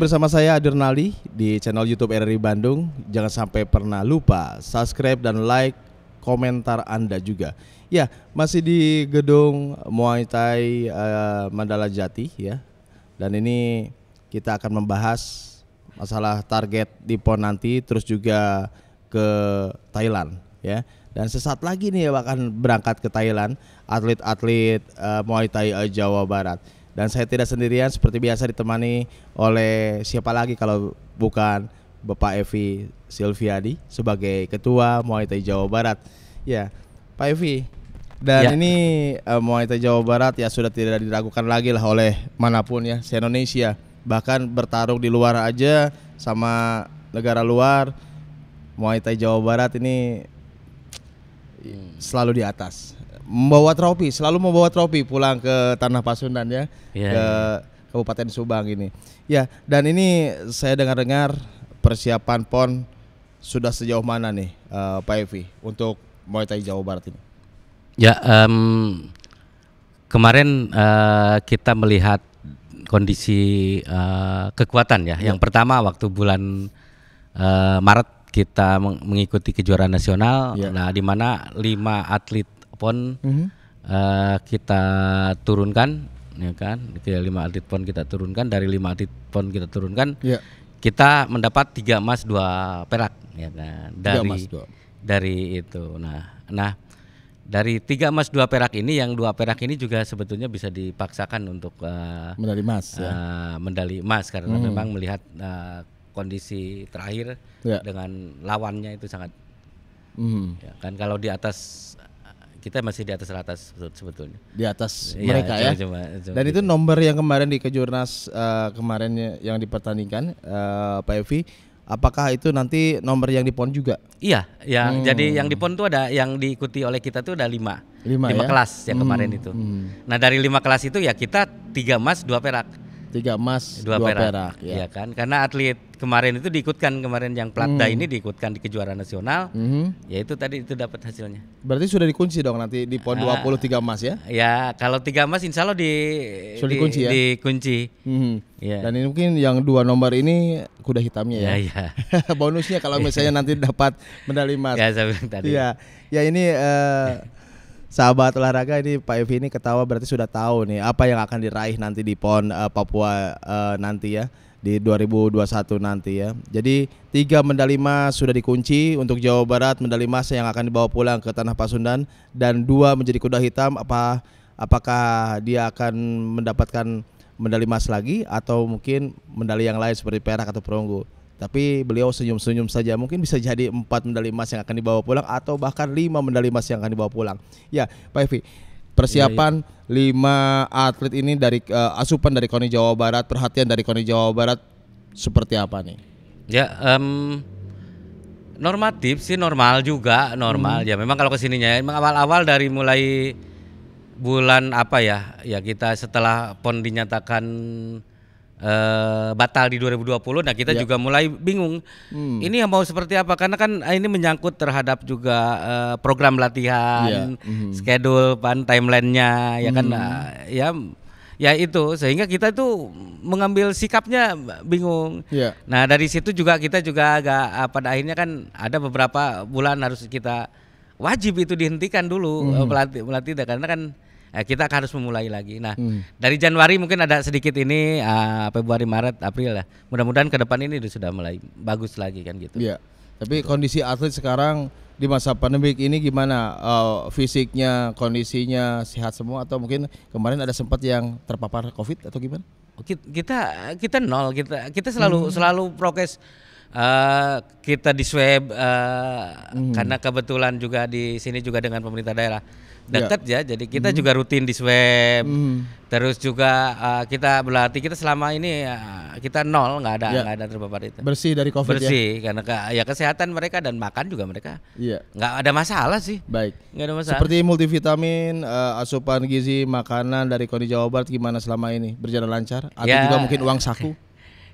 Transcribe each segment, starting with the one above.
bersama saya Adernali di channel YouTube RRI Bandung. Jangan sampai pernah lupa subscribe dan like, komentar Anda juga. Ya, masih di gedung Muay Thai Mandala Jati ya. Dan ini kita akan membahas masalah target di PON nanti, terus juga ke Thailand ya. Dan sesaat lagi nih akan berangkat ke Thailand atlet-atlet Muay Thai Jawa Barat. Dan saya tidak sendirian, seperti biasa ditemani oleh siapa lagi kalau bukan Bapak Evi Silviadi sebagai Ketua Muay Thai Jawa Barat. Ya, Pak Evi. Dan ini Muay Thai Jawa Barat ya sudah tidak diragukan lagi lah oleh manapun ya, se-Indonesia. Bahkan bertarung di luar aja sama negara luar, Muay Thai Jawa Barat ini selalu di atas. Selalu membawa trofi pulang ke Tanah Pasundan ya, ke Kabupaten Subang ini. Ya, dan ini saya dengar-dengar persiapan PON sudah sejauh mana nih Pak Evi untuk Muay Thai Jawa Barat ini? Ya, kemarin kita melihat kondisi kekuatan ya. Yang pertama waktu bulan Maret kita mengikuti kejuaraan nasional, nah di mana 5 atlet PON kita turunkan, ya kan? 5 atlet PON kita turunkan, dari 5 atlet PON kita turunkan, kita mendapat 3 emas 2 perak, ya kan? Dari itu, nah dari 3 emas 2 perak ini, yang 2 perak ini juga sebetulnya bisa dipaksakan untuk medali emas, medali emas karena memang melihat kondisi terakhir dengan lawannya itu sangat, ya kan, kalau di atas kita masih di atas ratas sebetulnya. Di atas mereka ya. Dan itu nomor yang kemarin di Kejurnas kemarin yang dipertandingkan Pak Evi. Apakah itu nanti nomor yang di PON juga? Iya, jadi yang di PON itu ada yang diikuti oleh kita tuh ada 5 kelas yang kemarin itu. Nah dari 5 kelas itu ya kita 3 emas 2 perak. 3 emas 2 perak ya kan, karena atlet kemarin itu diikutkan, kemarin yang Platda ini diikutkan di kejuaraan nasional, ya itu tadi itu dapat hasilnya. Berarti sudah dikunci dong nanti di PON 23 emas ya? Ya kalau 3 emas insya Allah dikunci ya? Dikunci. Ya. Dan ini mungkin yang 2 nomor ini kuda hitamnya ya. Bonusnya kalau misalnya nanti dapat medali emas. Ya saya bilang tadi. Ya ini sahabat olahraga, ini Pak Evi ini ketawa berarti sudah tahu nih apa yang akan diraih nanti di PON Papua nanti ya, di 2021 nanti ya. Jadi 3 medali emas sudah dikunci untuk Jawa Barat, medali emas yang akan dibawa pulang ke Tanah Pasundan, dan 2 menjadi kuda hitam. Apakah dia akan mendapatkan medali emas lagi atau mungkin medali yang lain seperti perak atau perunggu? Tapi beliau senyum-senyum saja, mungkin bisa jadi 4 medali emas yang akan dibawa pulang atau bahkan 5 medali emas yang akan dibawa pulang. Ya, Pak Evi, persiapan 5 atlet ini dari asupan dari KONI Jawa Barat, perhatian dari KONI Jawa Barat seperti apa nih? Ya, normatif sih, normal juga, normal. Ya memang kalau kesininya memang awal-awal dari mulai bulan ya kita setelah PON dinyatakan batal di 2020, nah kita juga mulai bingung ini yang mau seperti apa, karena kan ini menyangkut terhadap juga program latihan, schedule, timelinenya ya kan, ya itu sehingga kita itu mengambil sikapnya bingung. Nah dari situ juga kita juga agak pada akhirnya kan ada beberapa bulan harus kita wajib itu dihentikan dulu melatih karena kan kita harus memulai lagi. Nah, dari Januari mungkin ada sedikit ini, Februari, Maret, April lah. Mudah-mudahan ke depan ini sudah mulai bagus lagi kan gitu. Iya. Tapi kondisi atlet sekarang di masa pandemi ini gimana? Fisiknya, kondisinya sehat semua atau mungkin kemarin ada sempat yang terpapar COVID atau gimana? Kita nol, kita selalu prokes. Kita di swab karena kebetulan juga di sini juga dengan pemerintah daerah dekat ya, jadi kita juga rutin di swab. Terus juga kita berlatih, kita selama ini kita nol, nggak ada terpapar itu. Bersih dari COVID. Bersih karena kesehatan mereka dan makan juga mereka nggak ada masalah sih. Baik. Nggak ada masalah. Seperti multivitamin, asupan gizi, makanan dari KONI Jawa Barat gimana selama ini, berjalan lancar? Atau juga mungkin uang saku?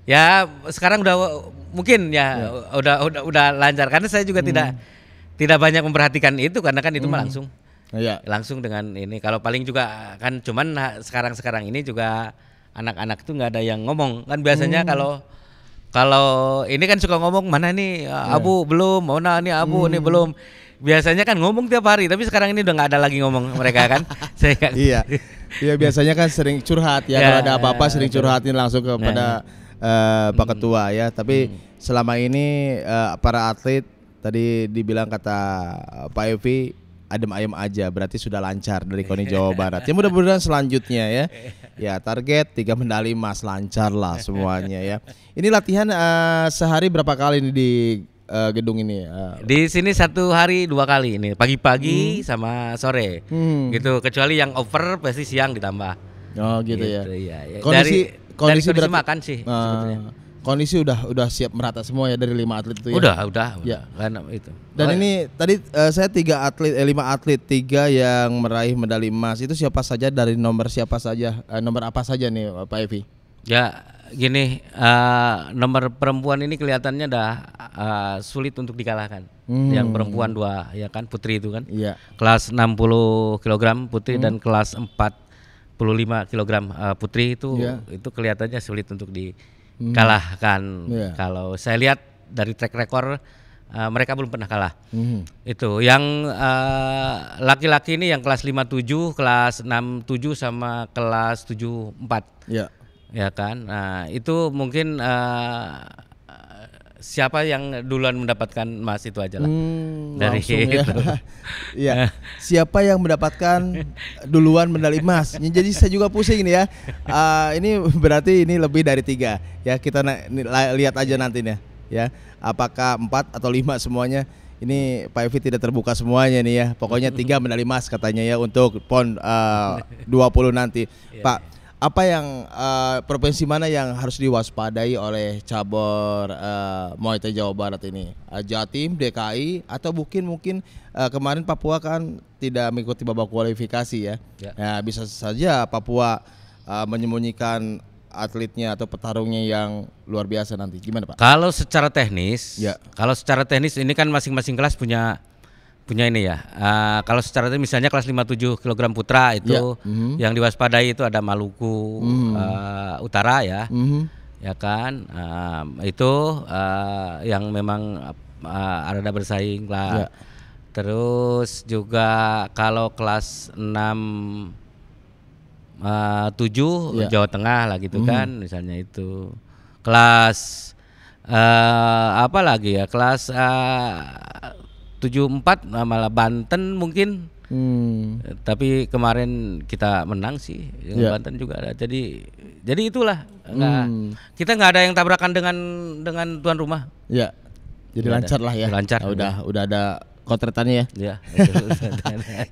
Ya sekarang udah mungkin udah lancar, karena saya juga tidak banyak memperhatikan itu karena kan itu mah langsung dengan ini. Kalau paling juga kan cuman sekarang ini juga anak-anak tuh nggak ada yang ngomong kan, biasanya kalau Kalau ini kan suka ngomong mana nih Abu belum, mana nih Abu nih belum. Biasanya kan ngomong tiap hari, tapi sekarang ini udah nggak ada lagi ngomong mereka kan. Saya kan. Iya. Iya biasanya kan sering curhat ya, kalau ada apa-apa sering curhatin langsung kepada Pak Ketua ya. Tapi selama ini para atlet tadi dibilang kata Pak Evi adem ayem aja, berarti sudah lancar dari KONI Jawa Barat. Ya mudah-mudahan selanjutnya ya. Ya target 3 medali emas, lancar lah semuanya ya. Ini latihan sehari berapa kali ini di gedung ini? Di sini 1 hari 2 kali ini, pagi-pagi sama sore. Gitu, kecuali yang over pasti siang ditambah. Oh gitu ya. Iya. Kondisi dari makan sih sebetulnya. Kondisi udah siap merata semua ya dari 5 atlet itu ya. Udah. Ya. Kan itu. Dan ini tadi saya 5 atlet 3 yang meraih medali emas. Itu siapa saja, dari nomor siapa saja? Nomor apa saja nih Pak Evi? Ya gini, nomor perempuan ini kelihatannya dah sulit untuk dikalahkan. Yang perempuan 2 ya kan, putri itu kan. Iya. Kelas 60 kg putri dan kelas 45 kg putri itu kelihatannya sulit untuk dikalahkan. Kalau saya lihat dari track record mereka belum pernah kalah. Itu yang laki-laki ini yang kelas 57, kelas 67 sama kelas 74. Iya. Ya kan, nah itu mungkin siapa yang duluan mendapatkan emas itu aja lah dari itu. Iya. Siapa yang mendapatkan duluan medali emas? Jadi saya juga pusing nih ya. Ini berarti ini lebih dari 3 ya. Kita lihat aja nantinya ya. Apakah 4 atau 5 semuanya? Ini Pak Evi tidak terbuka semuanya nih ya. Pokoknya 3 medali emas katanya ya untuk PON 20 nanti. Pak, apa yang provinsi mana yang harus diwaspadai oleh cabur Muay Thai Jawa Barat ini? Jatim, DKI, atau mungkin kemarin Papua kan tidak mengikuti babak kualifikasi ya. Nah, bisa saja Papua menyembunyikan atletnya atau petarungnya yang luar biasa nanti. Gimana Pak? Kalau secara teknis, ini kan masing-masing kelas punya ini ya. Kalau secara misalnya kelas 57 kg putra itu yang diwaspadai itu ada Maluku Utara ya. Ya kan? Itu yang memang ada bersaing lah. Terus juga kalau kelas 6 7 Jawa Tengah lah gitu kan, misalnya itu. Kelas apa lagi ya? Kelas 74 malah Banten mungkin. Tapi kemarin kita menang sih, Banten juga ada. Jadi itulah. Kita nggak ada yang tabrakan dengan tuan rumah. Ya. Jadi lancar lah ya. Lancar. Udah ada kontretannya ya. Ya.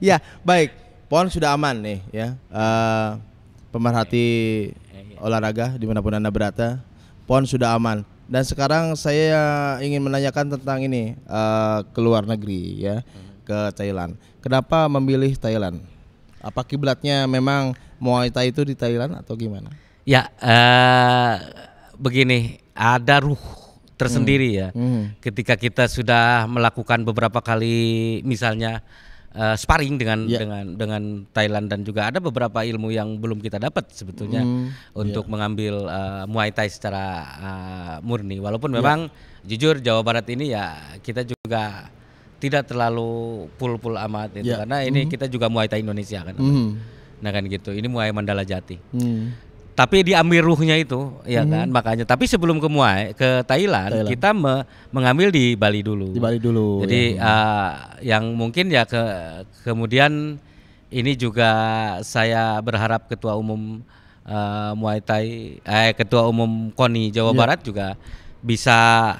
Ya, baik. PON sudah aman nih ya. Pemerhati olahraga dimanapun Anda berada, PON sudah aman. Dan sekarang saya ingin menanyakan tentang ini, ke luar negeri ya, ke Thailand. Kenapa memilih Thailand? Apa kiblatnya memang Muay Thai itu di Thailand atau gimana? Ya, begini, ada ruh tersendiri ya. Ketika kita sudah melakukan beberapa kali misalnya sparring dengan Thailand, dan juga ada beberapa ilmu yang belum kita dapat sebetulnya untuk mengambil Muay Thai secara murni. Walaupun memang jujur Jawa Barat ini ya kita juga tidak terlalu full amat itu karena ini kita juga Muay Thai Indonesia kan. Nah kan gitu. Ini Muay Mandala Jati. Tapi diambil ruhnya itu, ya kan, makanya. Tapi sebelum ke Thailand. Kita mengambil di Bali dulu. Jadi yang mungkin ya kemudian ini juga saya berharap Ketua Umum Muay Thai, Ketua Umum KONI Jawa Barat juga bisa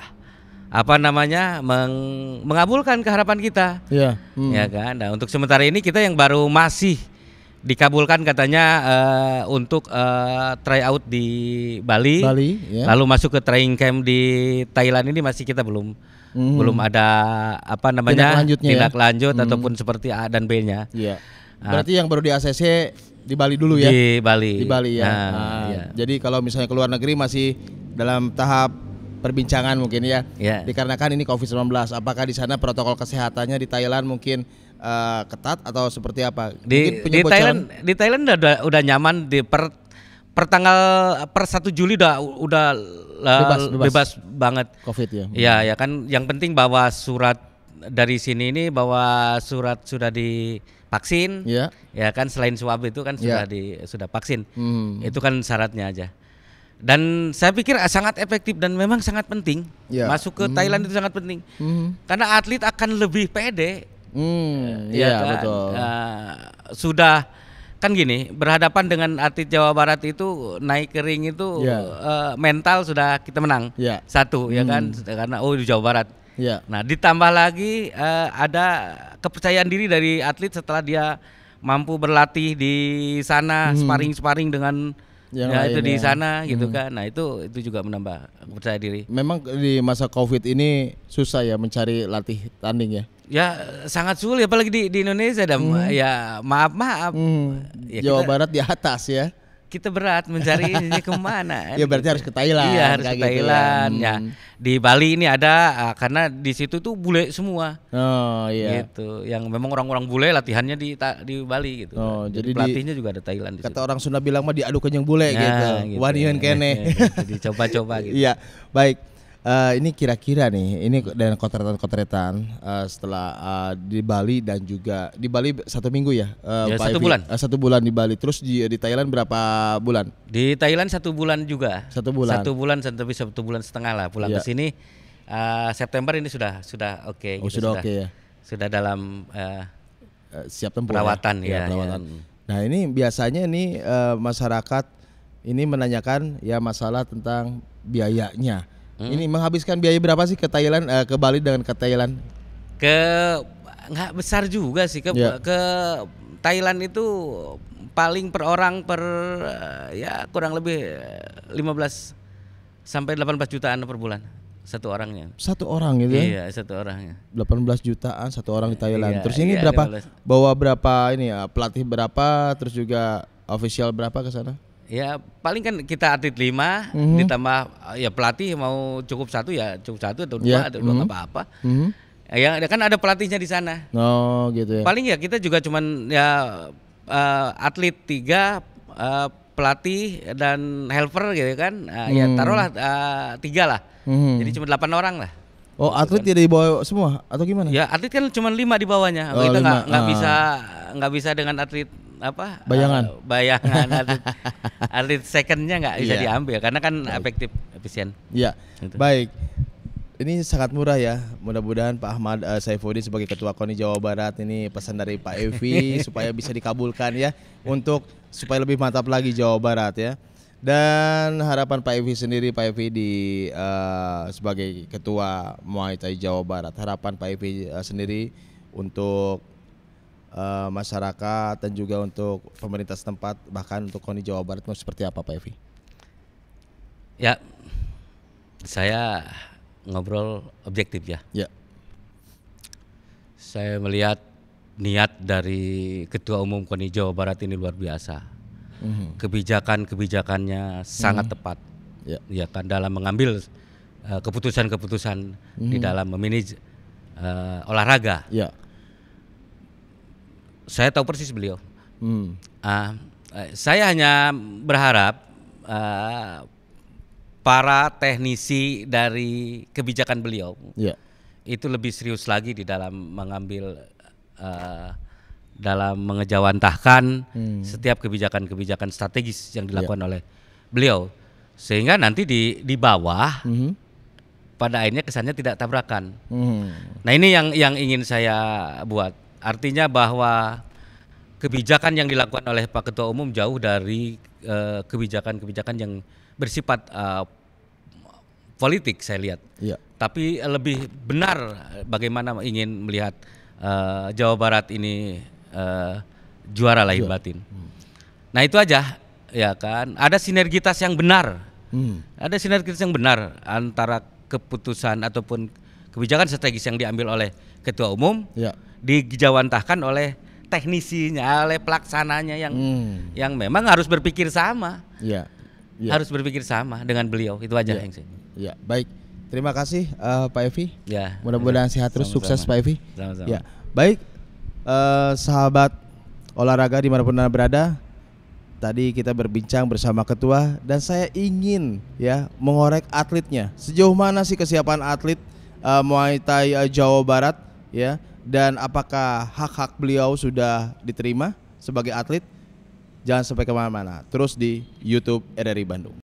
mengabulkan keharapan kita. Ya kan. Nah, untuk sementara ini kita yang baru masih dikabulkan katanya untuk try out di Bali lalu masuk ke training camp di Thailand ini masih kita belum ada tindak lanjut ataupun seperti A dan B-nya. Berarti yang baru di ACC di Bali dulu ya? Di Bali ya. Jadi kalau misalnya ke luar negeri masih dalam tahap perbincangan mungkin ya. Dikarenakan ini COVID-19, apakah di sana protokol kesehatannya di Thailand mungkin ketat atau seperti apa? Di Thailand udah nyaman. Di per 1 Juli udah bebas banget COVID ya. Iya ya kan, yang penting bawa surat dari sini ini, bawa surat sudah divaksin. Ya. Ya kan, selain swab itu kan sudah vaksin. Itu kan syaratnya aja. Dan saya pikir sangat efektif dan memang sangat penting. Masuk ke Thailand itu sangat penting. Karena atlet akan lebih pede. Iya kan? betul. Sudah kan gini, berhadapan dengan atlet Jawa Barat itu naik ke ring itu mental sudah kita menang. Satu ya kan, karena di Jawa Barat. Nah, ditambah lagi ada kepercayaan diri dari atlet setelah dia mampu berlatih di sana, sparring dengan itu di sana gitu kan. Nah, itu juga menambah percaya diri. Memang di masa Covid ini susah ya mencari latih tanding ya. Ya sangat sulit, apalagi di Indonesia ya maaf. Ya, Jawa Barat di atas ya. Kita berat mencari ini kemana? Ya berarti harus ke Thailand. Iya, harus ke Thailand. Ya. Di Bali ini ada karena di situ tuh bule semua. Oh iya. Gitu. Yang memang orang-orang bule latihannya di Bali gitu. Oh, jadi pelatihnya juga ada Thailand di kata situ. orang Sunda bilang mah diadu kenyang bule gitu. Wanian kene. Jadi coba-coba gitu. Iya, baik. Ini kira-kira nih, ini dan kotretan setelah di Bali dan juga di Bali 1 minggu ya, 1 bulan. 1 bulan di Bali, terus di Thailand berapa bulan? Di Thailand 1 bulan juga. 1 bulan. 1 bulan sampai 1 bulan setengah lah. Pulang ke sini September ini sudah oke. Oh, sudah oke ya. Sudah dalam siap tempur perawatan ya. Perawatan. Nah ini biasanya nih masyarakat ini menanyakan ya masalah tentang biayanya. Ini menghabiskan biaya berapa sih ke Thailand, ke Bali dengan ke Thailand? Nggak besar juga sih ke Thailand itu paling per orang ya kurang lebih 15 sampai 18 jutaan per bulan satu orangnya. Satu orang gitu ya? Iya, satu orangnya. 18 jutaan satu orang di Thailand. Iya, Terus ini berapa? 15. Bawa berapa ini ya? Pelatih berapa? Terus juga official berapa ke sana? Ya paling kan kita atlet 5 ditambah ya pelatih mau cukup 1 ya cukup 1 atau 2 atau 2 nggak apa-apa. Ya kan ada pelatihnya di sana. Oh gitu ya. Paling ya kita juga cuman ya atlet 3, pelatih dan helper gitu kan. Ya taruhlah 3 lah. Jadi cuma 8 orang lah. Oh atlet tidak dibawa semua atau gimana? Ya atlet kan cuma 5 di bawahnya. Kita nggak bisa dengan atlet bayangan atlet secondnya nggak bisa diambil karena kan efisien. Iya. Gitu. Baik. Ini sangat murah ya. Mudah-mudahan Pak Ahmad Saifuddin sebagai Ketua KONI Jawa Barat ini pesan dari Pak Evi supaya bisa dikabulkan ya untuk supaya lebih mantap lagi Jawa Barat ya. Dan harapan Pak Evi sendiri, Pak Evi sebagai Ketua Muay Thai Jawa Barat, harapan Pak Evi sendiri untuk masyarakat dan juga untuk pemerintah setempat bahkan untuk KONI Jawa Barat mau seperti apa Pak Evi? Ya, saya ngobrol objektif ya. Saya melihat niat dari Ketua Umum KONI Jawa Barat ini luar biasa. Kebijakannya sangat tepat. Ya kan dalam mengambil keputusan-keputusan di dalam memanage olahraga. Saya tahu persis beliau. Saya hanya berharap para teknisi dari kebijakan beliau itu lebih serius lagi di dalam mengambil, dalam mengejawantahkan setiap kebijakan-kebijakan strategis yang dilakukan oleh beliau, sehingga nanti di bawah pada akhirnya kesannya tidak tabrakan. Nah ini yang ingin saya buat. Artinya bahwa kebijakan yang dilakukan oleh Pak Ketua Umum jauh dari kebijakan-kebijakan yang bersifat politik saya lihat. Tapi lebih benar bagaimana ingin melihat Jawa Barat ini juara lahir batin. Nah itu aja ya kan. Ada sinergitas yang benar. Ada sinergitas yang benar antara keputusan ataupun kebijakan strategis yang diambil oleh Ketua Umum dijawantahkan oleh teknisinya, oleh pelaksananya yang memang harus berpikir sama. Harus berpikir sama dengan beliau. Itu aja yang saya. Baik. Terima kasih Pak Evi. Mudah-mudahan sehat terus, sukses Pak Evi. Baik. Sahabat olahraga dimanapun Anda berada, tadi kita berbincang bersama ketua dan saya ingin ya mengorek atletnya. Sejauh mana sih kesiapan atlet Muay Thai Jawa Barat ya, dan apakah hak-hak beliau sudah diterima sebagai atlet? Jangan sampai kemana-mana, terus di YouTube RRI Bandung.